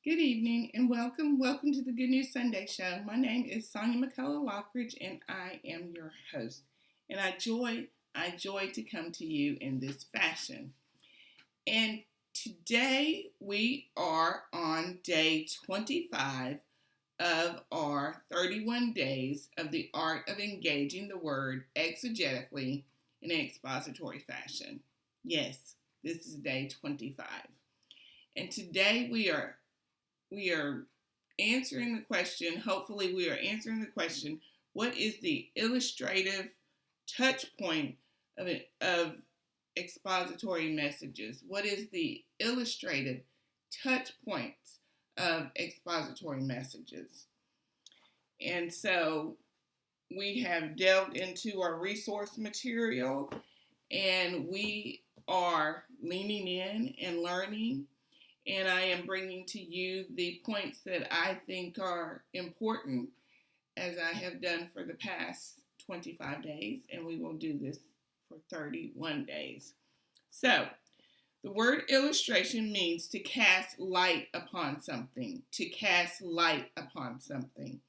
Good evening and welcome. Welcome to the Good News Sunday Show. My name is Sonia McCullough Lockridge and I am your host. And I joy to come to you in this fashion. And today we are on day 25 of our 31 days of the art of engaging the word exegetically in an expository fashion. Yes, this is day 25. And today we are answering the question, hopefully we are answering the question, what is the illustrative touch point of expository messages? What is the illustrative touch points of expository messages? And so we have delved into our resource material and we are leaning in and learning. And I am bringing to you the points that I think are important, as I have done for the past 25 days, and we will do this for 31 days. So, the word illustration means to cast light upon something, to cast light upon something.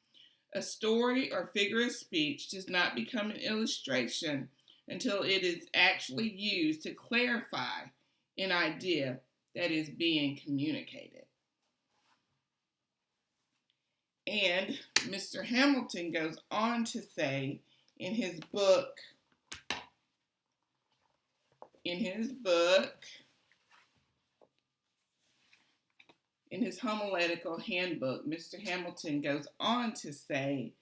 A story or figure of speech does not become an illustration until it is actually used to clarify an idea that is being communicated. And Mr. Hamilton goes on to say in his homiletical handbook, Mr. Hamilton goes on to say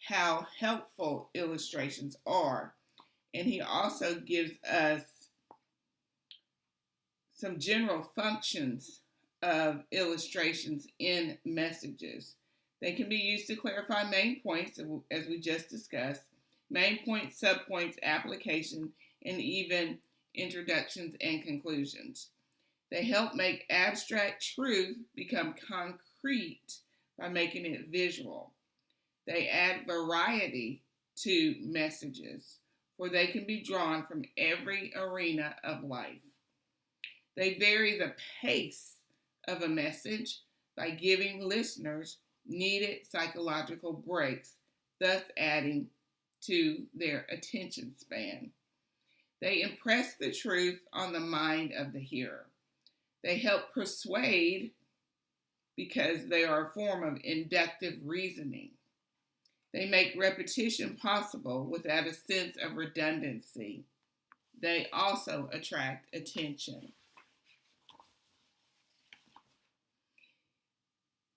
how helpful illustrations are. And he also gives us some general functions of illustrations in messages. They can be used to clarify main points, as we just discussed, main points, subpoints, application, and even introductions and conclusions. They help make abstract truth become concrete by making it visual. They add variety to messages, for they can be drawn from every arena of life. They vary the pace of a message by giving listeners needed psychological breaks, thus adding to their attention span. They impress the truth on the mind of the hearer. They help persuade because they are a form of inductive reasoning. They make repetition possible without a sense of redundancy. They also attract attention.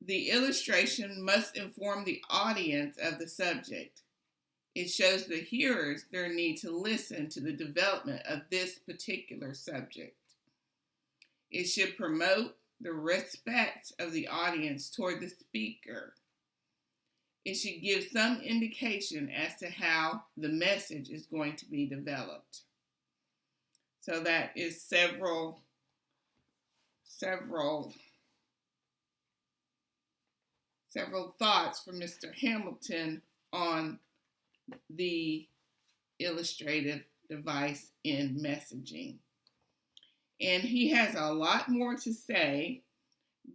The illustration must inform the audience of the subject. It shows the hearers their need to listen to the development of this particular subject. It should promote the respect of the audience toward the speaker. It should give some indication as to how the message is going to be developed. So that is several thoughts from Mr. Hamilton on the illustrative device in messaging. And he has a lot more to say,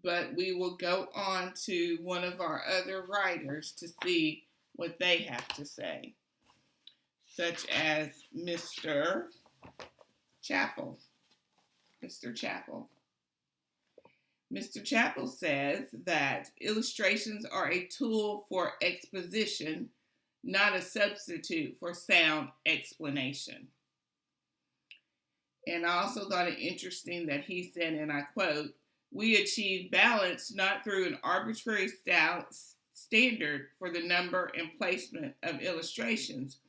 but we will go on to one of our other writers to see what they have to say, such as Mr. Chappell. Mr. Chappell says that illustrations are a tool for exposition, not a substitute for sound explanation. And I also thought it interesting that he said, and I quote, "We achieve balance not through an arbitrary standard for the number and placement of illustrations,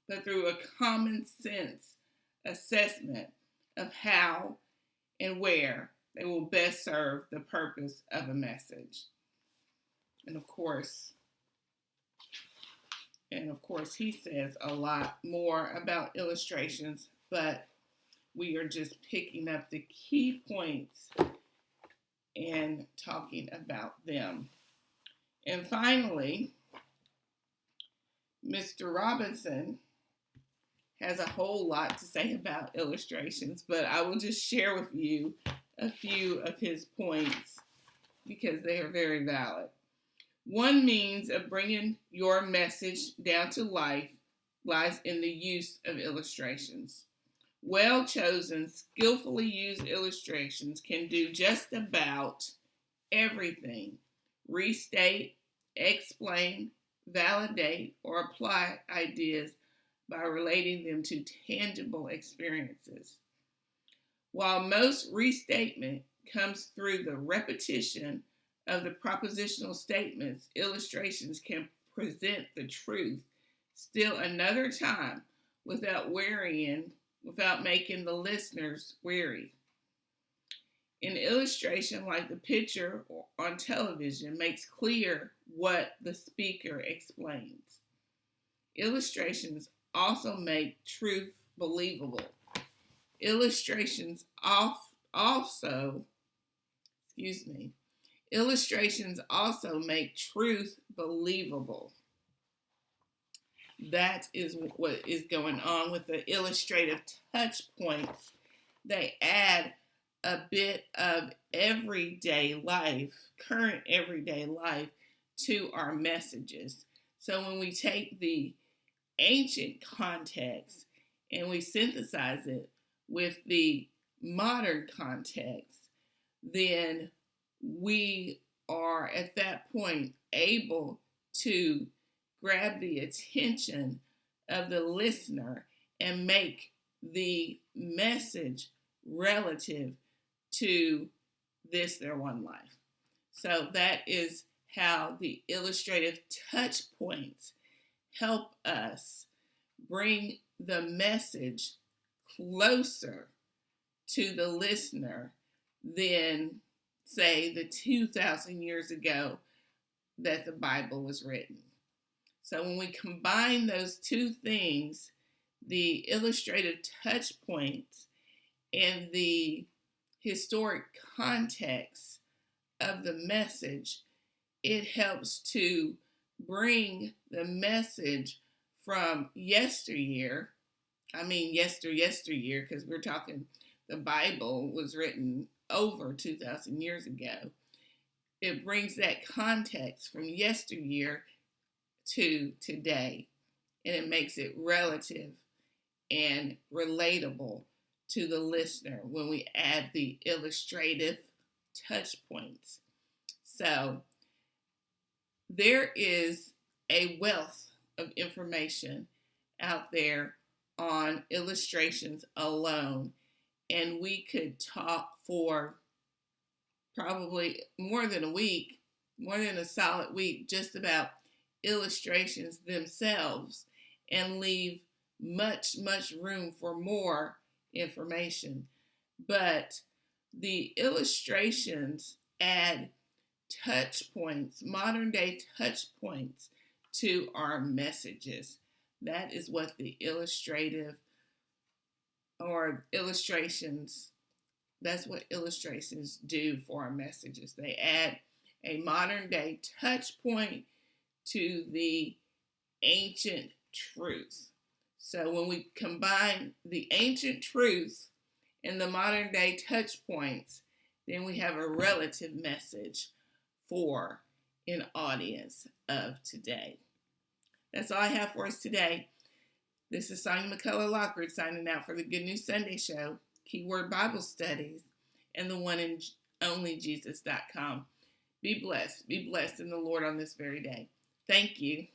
but through a common sense assessment of how and where they will best serve the purpose of a message." And of course, he says a lot more about illustrations, but we are just picking up the key points and talking about them. And finally, Mr. Robinson has a whole lot to say about illustrations, but I will just share with you a few of his points because they are very valid. One means of bringing your message down to life lies in the use of illustrations. Well chosen, skillfully used illustrations can do just about everything: restate, explain, validate, or apply ideas by relating them to tangible experiences. While most restatement comes through the repetition of the propositional statements, illustrations can present the truth still another time without making the listeners weary. An illustration, like the picture on television, makes clear what the speaker explains. Illustrations also make truth believable. Illustrations also make truth believable. That is what is going on with the illustrative touch points. They add a bit of everyday life, current everyday life, to our messages. So when we take the ancient context and we synthesize it with the modern context, then we are at that point able to grab the attention of the listener and make the message relative to their one life. So that is how the illustrative touch points help us bring the message closer to the listener than, say, the 2,000 years ago that the Bible was written. So when we combine those two things, the illustrative touch points and the historic context of the message, it helps to bring the message from yesteryear. I mean yesteryear, because we're talking the Bible was written over 2,000 years ago. It brings that context from yesteryear to today, and it makes it relative and relatable to the listener when we add the illustrative touch points. So there is a wealth of information out there on illustrations alone, and we could talk for probably more than a solid week, just about illustrations themselves, and leave much room for more information. But the illustrations add touch points, modern day touch points, to our messages. That is what the illustrations, that's what illustrations do for our messages. They add a modern day touch point to the ancient truth. So when we combine the ancient truth and the modern day touch points, then we have a relative message for an audience of today. That's all I have for us today. This is Sonia McCullough Lockridge signing out for the Good News Sunday Show, Keyword Bible Studies, and the one and only Jesus.com. Be blessed in the Lord on this very day. Thank you.